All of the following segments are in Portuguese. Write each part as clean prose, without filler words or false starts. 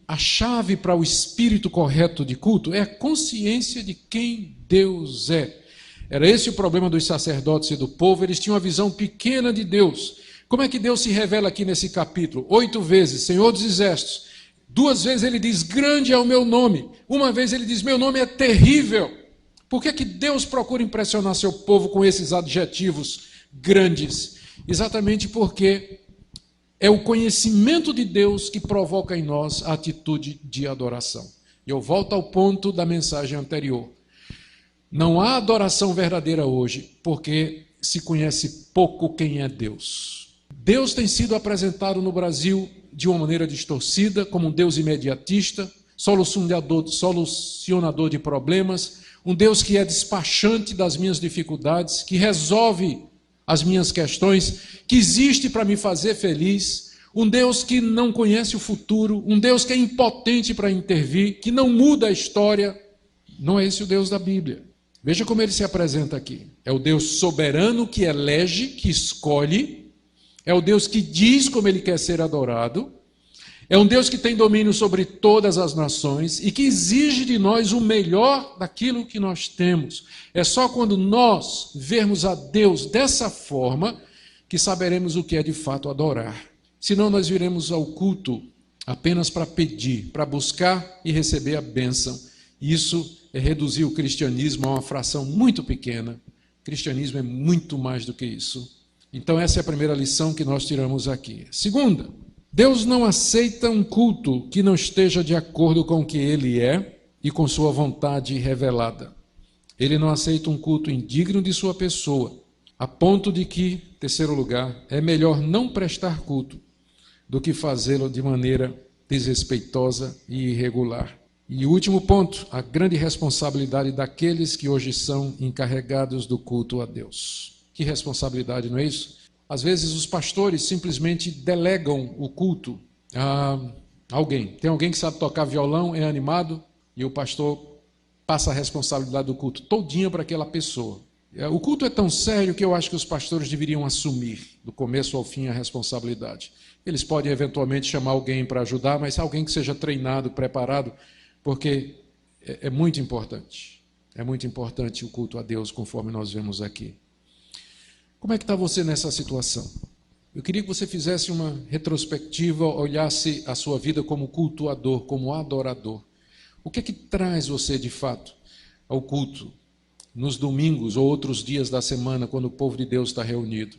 a chave para o espírito correto de culto é a consciência de quem Deus é. Era esse o problema dos sacerdotes e do povo, eles tinham uma visão pequena de Deus. Como é que Deus se revela aqui nesse capítulo? 8 vezes, Senhor dos Exércitos. 2 vezes ele diz, grande é o meu nome. 1 vez ele diz, meu nome é terrível. Por que Deus procura impressionar seu povo com esses adjetivos grandes? Exatamente porque é o conhecimento de Deus que provoca em nós a atitude de adoração. E eu volto ao ponto da mensagem anterior. Não há adoração verdadeira hoje, porque se conhece pouco quem é Deus. Deus tem sido apresentado no Brasil de uma maneira distorcida, como um Deus imediatista, solucionador de problemas, um Deus que é despachante das minhas dificuldades, que resolve as minhas questões, que existe para me fazer feliz, um Deus que não conhece o futuro, um Deus que é impotente para intervir, que não muda a história. Não é esse o Deus da Bíblia. Veja como ele se apresenta aqui. É o Deus soberano que elege, que escolhe. É o Deus que diz como ele quer ser adorado. É um Deus que tem domínio sobre todas as nações e que exige de nós o melhor daquilo que nós temos. É só quando nós vermos a Deus dessa forma que saberemos o que é de fato adorar. Senão nós viremos ao culto apenas para pedir, para buscar e receber a bênção. Isso é reduzir o cristianismo a uma fração muito pequena. O cristianismo é muito mais do que isso. Então essa é a primeira lição que nós tiramos aqui. Segunda, Deus não aceita um culto que não esteja de acordo com o que Ele é e com sua vontade revelada. Ele não aceita um culto indigno de sua pessoa, a ponto de que, terceiro lugar, é melhor não prestar culto do que fazê-lo de maneira desrespeitosa e irregular. E o último ponto, a grande responsabilidade daqueles que hoje são encarregados do culto a Deus. Que responsabilidade, não é isso? Às vezes os pastores simplesmente delegam o culto a alguém. Tem alguém que sabe tocar violão, é animado, e o pastor passa a responsabilidade do culto todinha para aquela pessoa. O culto é tão sério que eu acho que os pastores deveriam assumir, do começo ao fim, a responsabilidade. Eles podem eventualmente chamar alguém para ajudar, mas alguém que seja treinado, preparado, porque é muito importante. É muito importante o culto a Deus, conforme nós vemos aqui. Como é que está você nessa situação? Eu queria que você fizesse uma retrospectiva, olhasse a sua vida como cultuador, como adorador. O que é que traz você, de fato, ao culto, nos domingos ou outros dias da semana, quando o povo de Deus está reunido?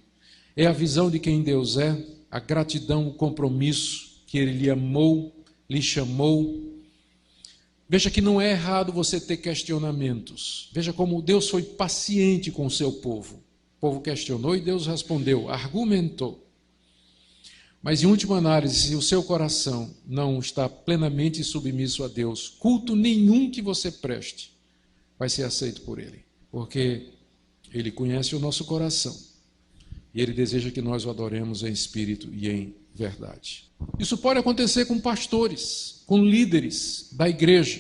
É a visão de quem Deus é, a gratidão, o compromisso que Ele lhe amou, lhe chamou. Veja que não é errado você ter questionamentos. Veja como Deus foi paciente com o seu povo. O povo questionou e Deus respondeu, argumentou. Mas, em última análise, se o seu coração não está plenamente submisso a Deus, culto nenhum que você preste vai ser aceito por Ele. Porque Ele conhece o nosso coração e Ele deseja que nós o adoremos em espírito e em verdade. Isso pode acontecer com pastores, com líderes da igreja.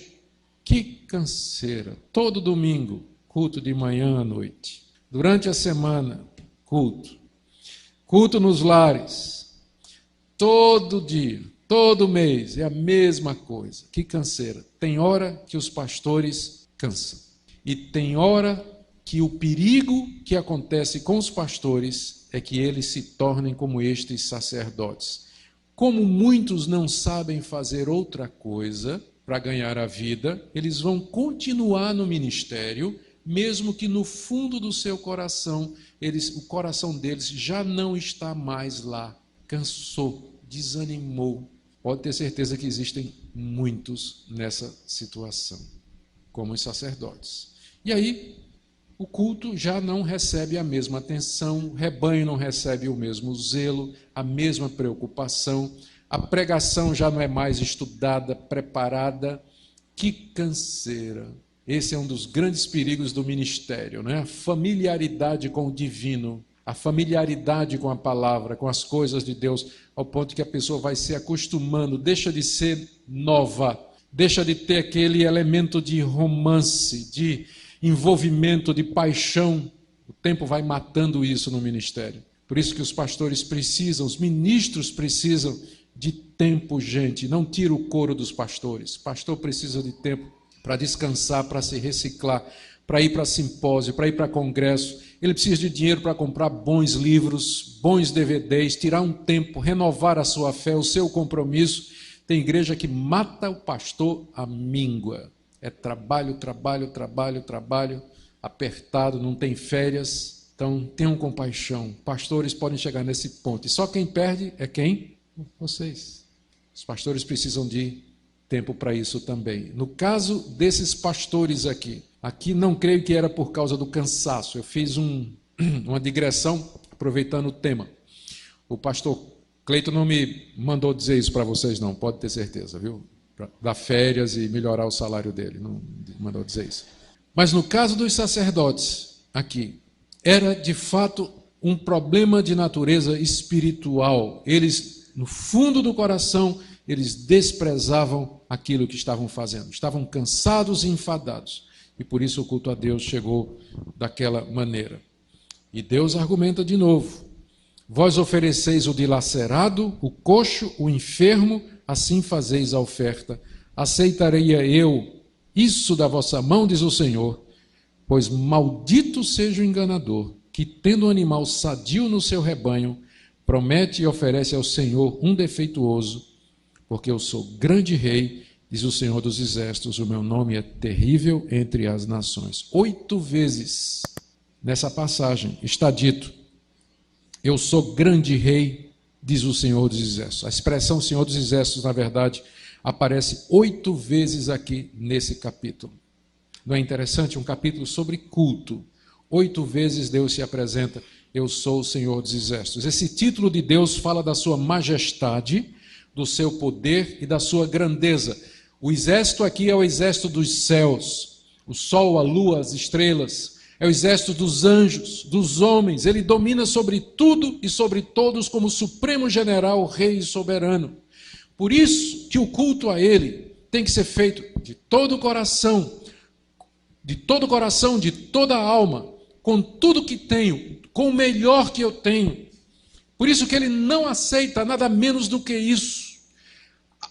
Que canseira! Todo domingo, culto de manhã à noite. Durante a semana, culto. Culto nos lares. Todo dia, todo mês, é a mesma coisa. Que canseira. Tem hora que os pastores cansam. E tem hora que o perigo que acontece com os pastores é que eles se tornem como estes sacerdotes. Como muitos não sabem fazer outra coisa para ganhar a vida, eles vão continuar no ministério, mesmo que no fundo do seu coração, o coração deles já não está mais lá. Cansou, desanimou. Pode ter certeza que existem muitos nessa situação, como os sacerdotes. E aí, o culto já não recebe a mesma atenção, o rebanho não recebe o mesmo zelo, a mesma preocupação, a pregação já não é mais estudada, preparada. Que canseira! Esse é um dos grandes perigos do ministério, né? A familiaridade com o divino, a familiaridade com a palavra, com as coisas de Deus, ao ponto que a pessoa vai se acostumando, deixa de ser nova, deixa de ter aquele elemento de romance, de envolvimento, de paixão. O tempo vai matando isso no ministério. Por isso que os pastores precisam, os ministros precisam de tempo, gente. Não tira o couro dos pastores. O pastor precisa de tempo para descansar, para se reciclar, para ir para simpósio, para ir para congresso. Ele precisa de dinheiro para comprar bons livros, bons DVDs, tirar um tempo, renovar a sua fé, o seu compromisso. Tem igreja que mata o pastor à míngua. É trabalho, trabalho, trabalho, trabalho, apertado, não tem férias. Então, tenham compaixão. Pastores podem chegar nesse ponto. E só quem perde é quem? Vocês. Os pastores precisam de tempo para isso também. No caso desses pastores aqui não creio que era por causa do cansaço. Eu fiz uma digressão, aproveitando o tema. O pastor Cleiton não me mandou dizer isso para vocês, não, pode ter certeza, viu? Para dar férias e melhorar o salário dele, não mandou dizer isso. Mas no caso dos sacerdotes, aqui, era de fato um problema de natureza espiritual. Eles, no fundo do coração, eles desprezavam aquilo que estavam fazendo. Estavam cansados e enfadados. E por isso o culto a Deus chegou daquela maneira. E Deus argumenta de novo. Vós ofereceis o dilacerado, o coxo, o enfermo, assim fazeis a oferta. Aceitarei eu isso da vossa mão, diz o Senhor, pois maldito seja o enganador, que tendo um animal sadio no seu rebanho, promete e oferece ao Senhor um defeituoso, porque eu sou grande rei, diz o Senhor dos Exércitos, o meu nome é terrível entre as nações. 8 vezes nessa passagem está dito, eu sou grande rei, diz o Senhor dos Exércitos. A expressão Senhor dos Exércitos, na verdade, aparece 8 vezes aqui nesse capítulo. Não é interessante? Um capítulo sobre culto. 8 vezes Deus se apresenta, eu sou o Senhor dos Exércitos. Esse título de Deus fala da sua majestade, do seu poder e da sua grandeza. O exército aqui é o exército dos céus, o sol, a lua, as estrelas. É o exército dos anjos, dos homens. Ele domina sobre tudo e sobre todos como supremo general, rei e soberano. Por isso que o culto a ele tem que ser feito de todo o coração, de toda a alma, com tudo que tenho, com o melhor que eu tenho. Por isso que ele não aceita nada menos do que isso.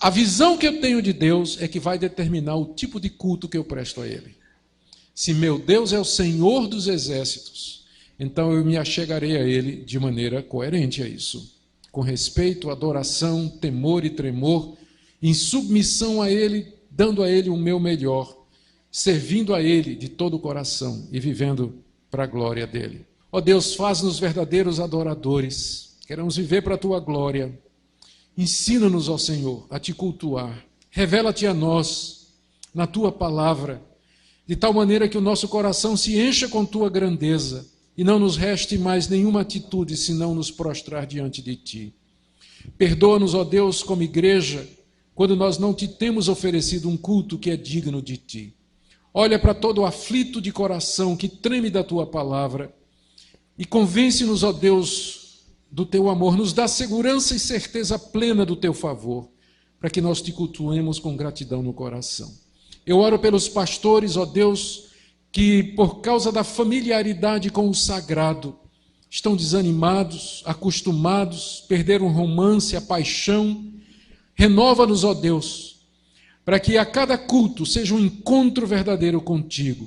A visão que eu tenho de Deus é que vai determinar o tipo de culto que eu presto a ele. Se meu Deus é o Senhor dos Exércitos, então eu me achegarei a ele de maneira coerente a isso. Com respeito, adoração, temor e tremor, em submissão a ele, dando a ele o meu melhor, servindo a ele de todo o coração e vivendo para a glória dele. Ó Deus, faz-nos verdadeiros adoradores, queremos viver para a tua glória. Ensina-nos, ó Senhor, a te cultuar. Revela-te a nós na tua palavra, de tal maneira que o nosso coração se encha com tua grandeza e não nos reste mais nenhuma atitude senão nos prostrar diante de ti. Perdoa-nos, ó Deus, como igreja, quando nós não te temos oferecido um culto que é digno de ti. Olha para todo o aflito de coração que treme da tua palavra e convence-nos, ó Deus, do teu amor. Nos dá segurança e certeza plena do teu favor, para que nós te cultuemos com gratidão no coração. Eu oro pelos pastores, ó Deus, que por causa da familiaridade com o sagrado, estão desanimados, acostumados, perderam o romance, a paixão. Renova-nos, ó Deus, para que a cada culto seja um encontro verdadeiro contigo,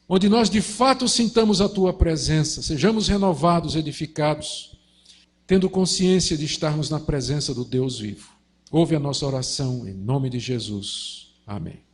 onde nós de fato sintamos a tua presença, sejamos renovados, edificados, tendo consciência de estarmos na presença do Deus vivo. Ouve a nossa oração em nome de Jesus. Amém.